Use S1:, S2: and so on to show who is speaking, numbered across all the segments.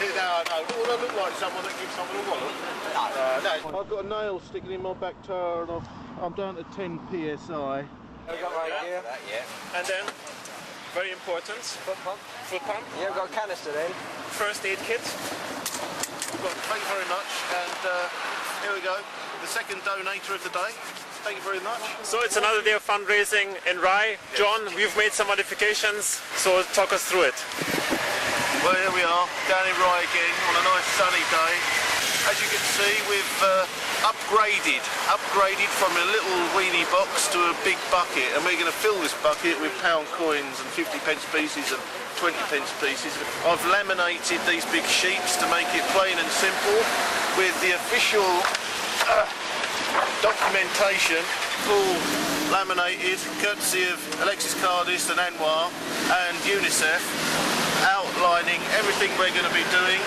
S1: No, no. Do I look like someone that gives someone a wallet? No. I've got a nail sticking in my back tyre and I'm down to 10 psi.
S2: We've got right here.
S3: And then, very important,
S2: Foot pump.
S3: foot pump,
S2: Yeah, we've got a canister then.
S3: first aid kit.
S1: Well, thank you very much. And here we go. The second donator of the day. Thank you very much.
S3: So it's another day of fundraising in Rye. John, we've made some modifications, so talk us through it.
S1: Well, here we are, down in Rye again on a nice sunny day. As you can see, we've upgraded from a little weenie box to a big bucket, and we're going to fill this bucket with pound coins and 50p pieces and 20p pieces. I've laminated these big sheets to make it plain and simple with the official documentation, all laminated, courtesy of Alexis and Anwar and UNICEF, outlining everything we're going to be doing,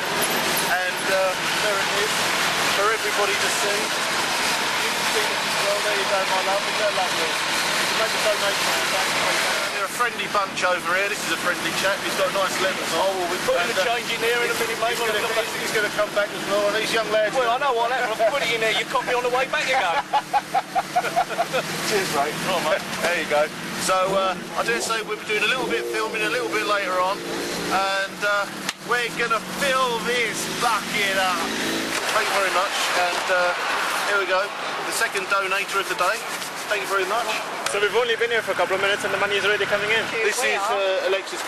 S1: and there it is for everybody to see. You can see it as well. There you go, my love. Isn't that lovely? You can make a donation to that. They're a friendly bunch over here. This is a friendly chap. He's got nice leathers on. Oh, well, we're putting the change in there in a minute, mate. He's going to come back as well. And these young lads.
S2: Well, I know what happened. I've put it in there. You caught me on the way back again.
S1: Cheers, mate. Come on, mate. There you go. So I dare say we'll be doing a little bit of filming a little bit later on, and we're going to fill this bucket up. Thank you very much, and here we go. The second donator of the day. Thank you very much.
S3: So we've only been here for a couple of minutes and the money is already coming in.
S1: This is Alexis.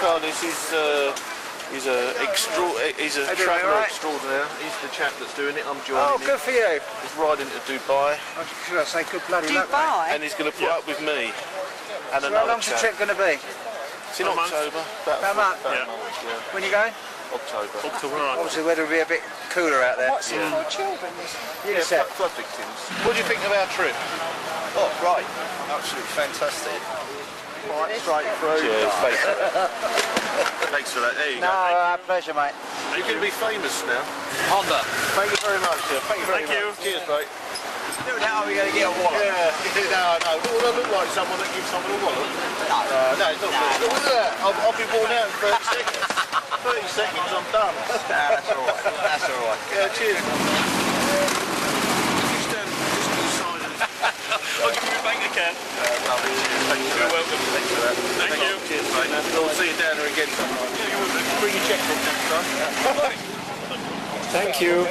S1: He's a traveller extraordinaire. He's the chap that's doing it. I'm joining him.
S2: Oh, good for you.
S1: He's riding to Dubai.
S2: Should I say good bloody luck, mate?
S4: Dubai?
S1: And he's going to put up with me. And
S2: So how
S1: another
S2: long's the
S1: chap.
S2: trip going to be?
S1: It's in October.
S2: About a month?
S3: Yeah.
S2: When you going?
S1: October.
S2: Obviously, the weather will be a bit cooler out there.
S4: What's it for children?
S1: Yeah,
S2: UNICEF.
S1: flood victims. What do you think of our trip?
S5: Oh, right. Absolutely fantastic. Quite straight through.
S1: Cheers. Thanks for that. There you
S2: No,
S1: go.
S2: pleasure, mate.
S1: You're going to be famous now.
S2: Honda.
S1: Thank you very much, sir. Thank you very
S3: Thank
S1: much. Cheers, mate.
S2: Do that, are we going to get a wallet?
S1: Yeah, no. Do I look like someone that gives someone a wallet? No, it's not good. Look at that. I'll be worn out in 30 seconds. 30 seconds, I'm done.
S5: That's all right. That's all right.
S1: Yeah, cheers. Just to the side of this.
S3: I'll give you a bank account.
S1: Lovely. Thank you.
S3: You're welcome.
S1: Thanks for that.
S3: Thank you.
S1: Cheers, mate. I'll see you down there again sometime. Yeah, you will. Bring your checkbook next time.
S3: Thank you.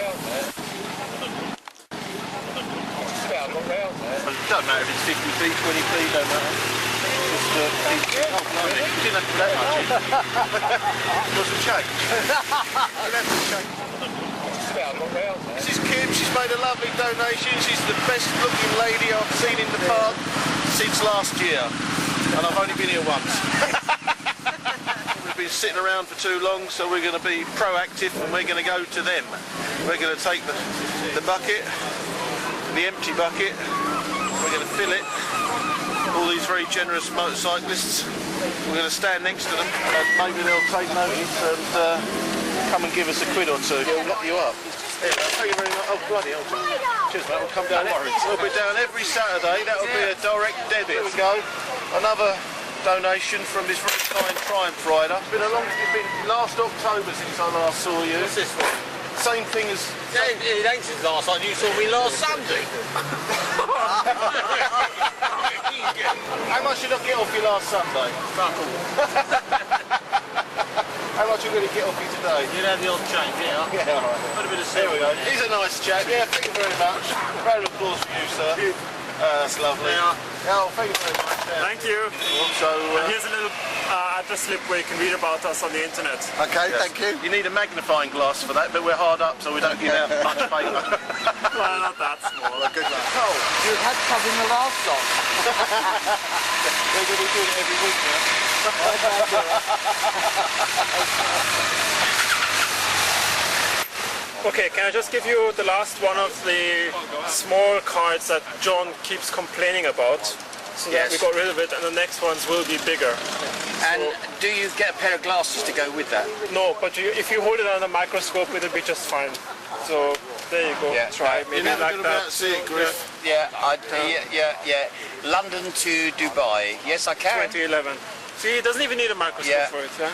S1: It doesn't matter if it's 50p, 20p, don't matter. Just, oh, blimey, you didn't have to put that much in. Got some change. You didn't have to change. This is Kim, she's made a lovely donation. She's the best looking lady I've seen in the park since last year. And I've only been here once. We've been sitting around for too long, so we're going to be proactive and we're going to go to them. We're going to take the bucket, the empty bucket, we're going to fill it. All these very generous motorcyclists, we're going to stand next to them and maybe they'll take notice and come and give us a quid or two. They'll lock you up. There you go. Thank you very much. Oh, bloody hell. Cheers, mate. We'll come down. We'll be down every Saturday. That'll be a direct debit. There we go. Another donation from this very fine Triumph rider. It's been last October since I last saw you. What's this one? Same thing as...
S5: It ain't since last time. You saw me last Sunday.
S1: How much did I get off you last Sunday?
S5: Fuck all.
S1: How much are you going to get off you today?
S5: You'll have the odd change, yeah.
S1: Yeah, alright.
S5: Put a bit of
S1: There we go.
S5: silver.
S1: He's a nice chap. Yeah, thank you very much. Round of applause for you, sir. That's lovely.
S5: Yeah.
S1: Oh, thank you very much. Yeah.
S3: Thank you.
S1: So,
S3: And here's a little address slip where you can read about us on the internet.
S5: Okay,
S1: yes.
S5: thank you.
S1: You need a magnifying glass for that, but we're hard up, so we don't give out much paper.
S3: Well, not that small.
S1: Good luck.
S4: Oh, you had some in the last lot.
S1: We're going to be doing it every week now.
S3: Okay, can I just give you the last one of the small cards that John keeps complaining about? So that we got rid of it, and the next ones will be bigger.
S5: And do you get a pair of glasses to go with that?
S3: No, but if you hold it under a microscope, it'll be just fine. So there you go.
S5: Yeah.
S3: Try maybe
S1: You're never
S3: like
S1: going to be able
S3: that.
S1: to see it, Griff.
S5: Yeah, London to Dubai. Yes, I can.
S3: 2011. See, he doesn't even need a microscope
S5: Yeah.
S3: for it. Yeah?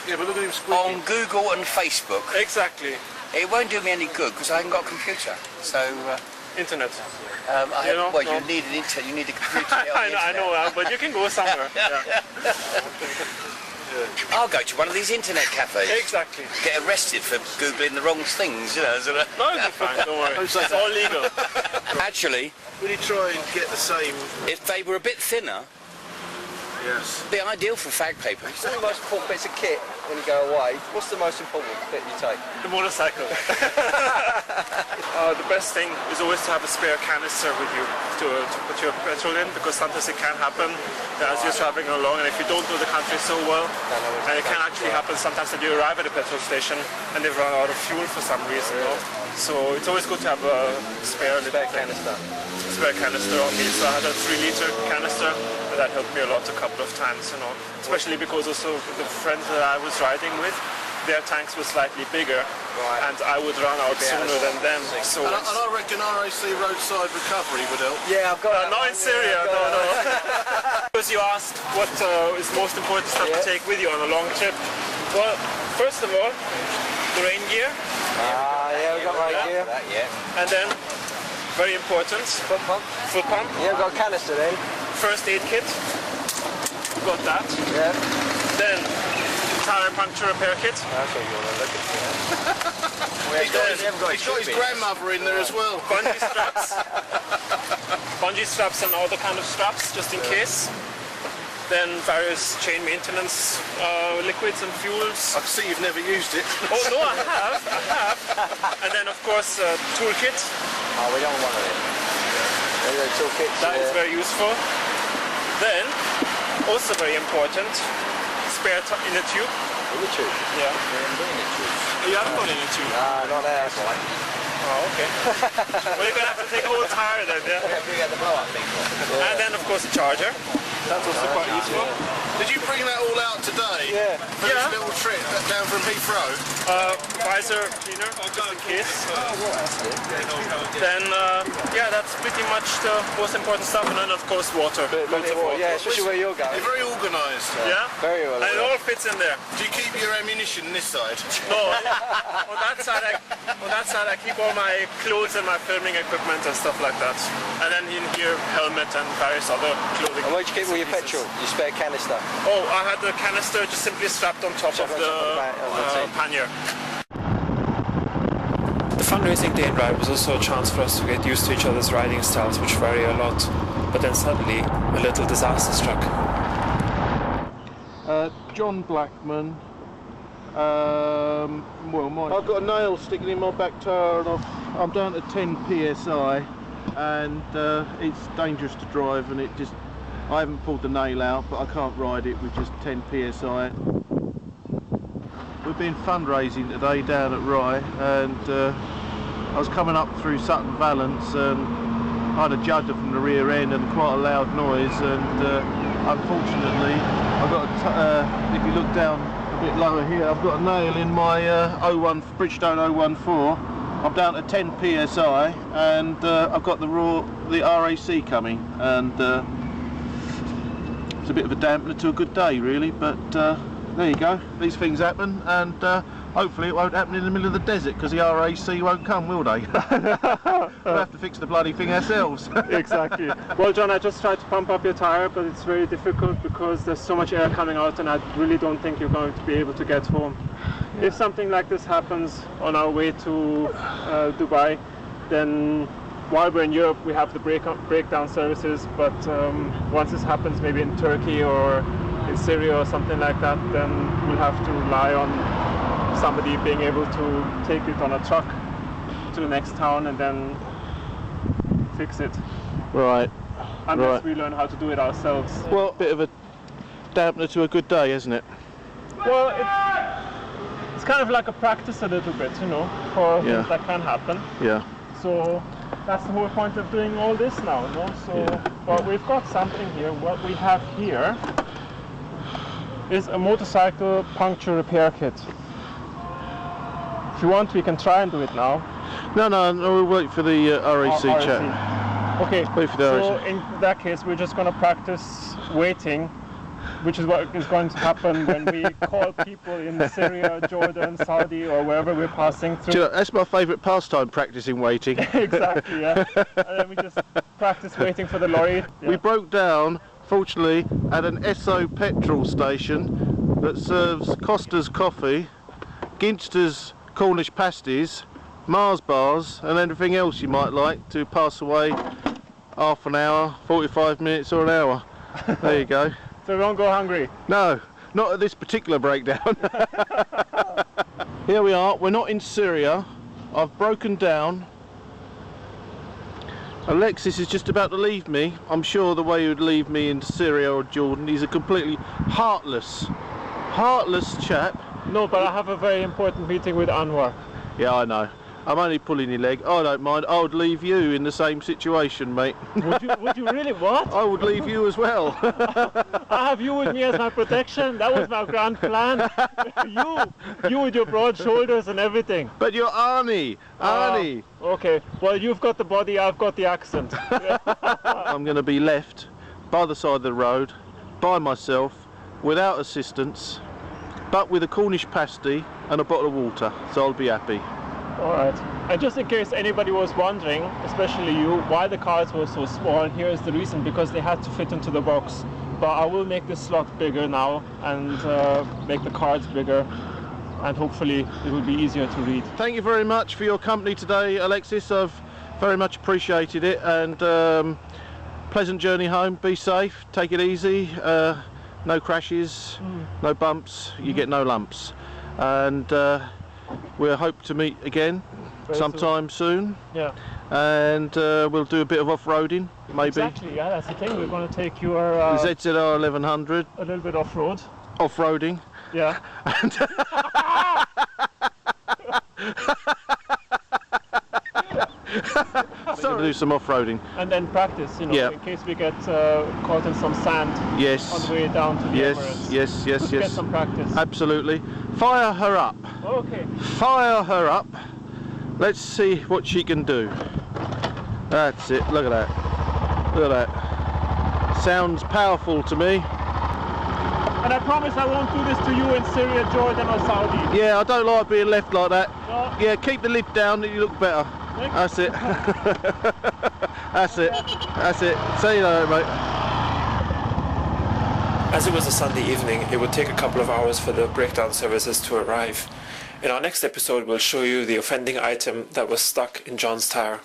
S1: Yeah, but look at him squeaking.
S2: on Google and Facebook.
S3: Exactly.
S2: It won't do me any good because I haven't got a computer. So,
S3: Internet.
S2: you need an internet. You need a computer. To get on the
S3: I know, but you can go somewhere. Yeah.
S2: I'll go to one of these internet cafes.
S3: Exactly.
S2: Get arrested for googling the wrong things, you know. So that...
S3: No, it'll be fine. Don't worry. It's all legal.
S2: Actually,
S1: Will you try and get the same?
S2: if they were a bit thinner,
S1: Yes.
S2: it'd be ideal for fag paper.
S4: What's the most important bits of kit when you go away? What's the most important bit you take?
S3: The motorcycle. The best thing is always to have a spare canister with you to put your petrol in, because sometimes it can happen as you're traveling along, and if you don't know the country so well, and it can actually happen sometimes that you arrive at a petrol station and they've run out of fuel for some reason. You know? So it's always good to have a spare
S4: Canister.
S3: Spare canister on me. So I had a 3-liter canister, and that helped me a lot a couple of times, you know. Especially because also the friends that I was riding with, their tanks were slightly bigger, and I would run out sooner than them. So
S1: And I reckon RAC roadside recovery would help.
S4: Yeah, I've got
S3: not in Syria, no. Because you asked what is most important stuff to take with you on a long trip. Well, first of all, the rain gear.
S4: Yeah, we've got rain gear.
S3: And then, very important,
S4: Foot pump.
S3: foot pump.
S4: Yeah, we've got a canister then.
S3: First aid kit. Got that.
S4: Yeah.
S3: Then, tire puncture repair kit.
S4: That's what you want to look at.
S1: He's got his grandmother in there as well.
S3: Bungee straps. Bungee straps and all the kind of straps, just in case. Then various chain maintenance liquids and fuels.
S1: I can see you've never used it.
S3: Oh no, I have. And then of course toolkit.
S4: Oh, we don't want it. Yeah, toolkit.
S3: That is very useful. Then, also very important, spare inner tube.
S4: In the tube.
S3: Yeah. You haven't got inner tube.
S4: Nah, not there. That's all right.
S3: Oh, okay. Well, you're gonna have to take a whole tire then, yeah.
S4: We get the blow-up thing.
S3: And then of course a charger. That's also quite useful.
S1: Did you bring that all out today?
S4: Yeah.
S1: For this little trip down from Heathrow?
S3: Visor cleaner, just in case. Then, that's pretty much the most important stuff. And then of course water. Loads of water.
S4: Yeah, especially where you're going.
S1: You're very organised.
S3: Yeah?
S4: Very well.
S3: And it all fits in there.
S1: Do you keep your ammunition this side?
S3: No, on that side I keep all my clothes and my filming equipment and stuff like that. And then in here, helmet and various other clothing.
S4: And where'd you keep all your petrol? Your spare canister?
S3: Oh, I had the canister just simply strapped on top of the pannier. The fundraising day in ride was also a chance for us to get used to each other's riding styles, which vary a lot. But then suddenly, a little disaster struck.
S1: John Blackman. I've got a nail sticking in my back tyre and I'm down to 10 psi, and it's dangerous to drive, and I haven't pulled the nail out, but I can't ride it with just 10 psi. We've been fundraising today down at Rye, and I was coming up through Sutton Valence and I had a judder from the rear end and quite a loud noise, and unfortunately I've got if you look down a bit lower here, I've got a nail in my Bridgestone 014. I'm down to 10 psi, and I've got the RAC coming, and it's a bit of a dampener to a good day really, but there you go, these things happen, and hopefully it won't happen in the middle of the desert, because the RAC won't come, will they? We'll have to fix the bloody thing ourselves.
S3: Exactly. Well, John, I just tried to pump up your tire, but it's very difficult because there's so much air coming out, and I really don't think you're going to be able to get home. Yeah. If something like this happens on our way to Dubai, then while we're in Europe we have the breakdown services, but once this happens maybe in Turkey or in Syria or something like that, then we'll have to rely on somebody being able to take it on a truck to the next town and then fix it.
S1: Right.
S3: Unless we learn how to do it ourselves.
S1: Well, bit of a dampener to a good day, isn't it?
S3: Well, it's kind of like a practice a little bit, you know, for things that can happen.
S1: Yeah.
S3: So that's the whole point of doing all this now, you know. So we've got something here. What we have here is a motorcycle puncture repair kit. If you want, we can try and do it now.
S1: No, we'll wait for the RAC chat.
S3: Okay,
S1: wait for the
S3: so
S1: RAC.
S3: in that case, we're just going to practice waiting which is what is going to happen when we call people in Syria, Jordan, Saudi, or wherever we're passing through.
S1: Do you know, that's my favourite pastime, practising waiting.
S3: Exactly, yeah. And then we just practice waiting for the lorry. Yeah.
S1: We broke down, fortunately, at an Esso petrol station that serves Costa's coffee, Ginster's Cornish pasties, Mars bars, and anything else you might like to pass away half an hour, 45 minutes or an hour. There you go.
S3: So we won't go hungry?
S1: No, not at this particular breakdown. Here we are, we're not in Syria. I've broken down. Alexis is just about to leave me. I'm sure the way he would leave me in Syria or Jordan. He's a completely heartless chap.
S3: No, but I have a very important meeting with Anwar.
S1: Yeah, I know. I'm only pulling your leg. I don't mind. I would leave you in the same situation, mate.
S3: Would you really? What?
S1: I would leave you as well.
S3: I have you with me as my protection. That was my grand plan. you with your broad shoulders and everything.
S1: But you're Arnie. Arnie.
S3: Okay. Well, you've got the body, I've got the accent.
S1: I'm going to be left by the side of the road, by myself, without assistance, but with a Cornish pasty and a bottle of water. So I'll be happy.
S3: Alright, and just in case anybody was wondering, especially you, why the cars were so small, here is the reason: because they had to fit into the box. But I will make this slot bigger now and make the cards bigger, and hopefully it will be easier to read.
S1: Thank you very much for your company today, Alexis. I've very much appreciated it, and pleasant journey home. Be safe, take it easy, no crashes, no bumps, you get no lumps. And we'll hope to meet again sometime soon.
S3: Yeah.
S1: And we'll do a bit of off-roading, maybe.
S3: Exactly, yeah, that's the thing. We're going to take your...
S1: ZZR 1100.
S3: A little bit off-road.
S1: Off-roading.
S3: Yeah.
S1: And we're going to do some off-roading.
S3: And then practice, you know, in case we get caught in some sand on the way down to the Emirates.
S1: Yes.
S3: Just get some practice.
S1: Absolutely. Fire her up.
S3: Okay.
S1: Fire her up. Let's see what she can do. That's it. Look at that. Look at that. Sounds powerful to me.
S3: And I promise I won't do this to you in Syria, Jordan or Saudi.
S1: Yeah, I don't like being left like that.
S3: No.
S1: Yeah, keep the lid down and you look better. That's it. That's it. That's it. See you later, mate.
S6: As it was a Sunday evening, it would take a couple of hours for the breakdown services to arrive. In our next episode, we'll show you the offending item that was stuck in John's tire.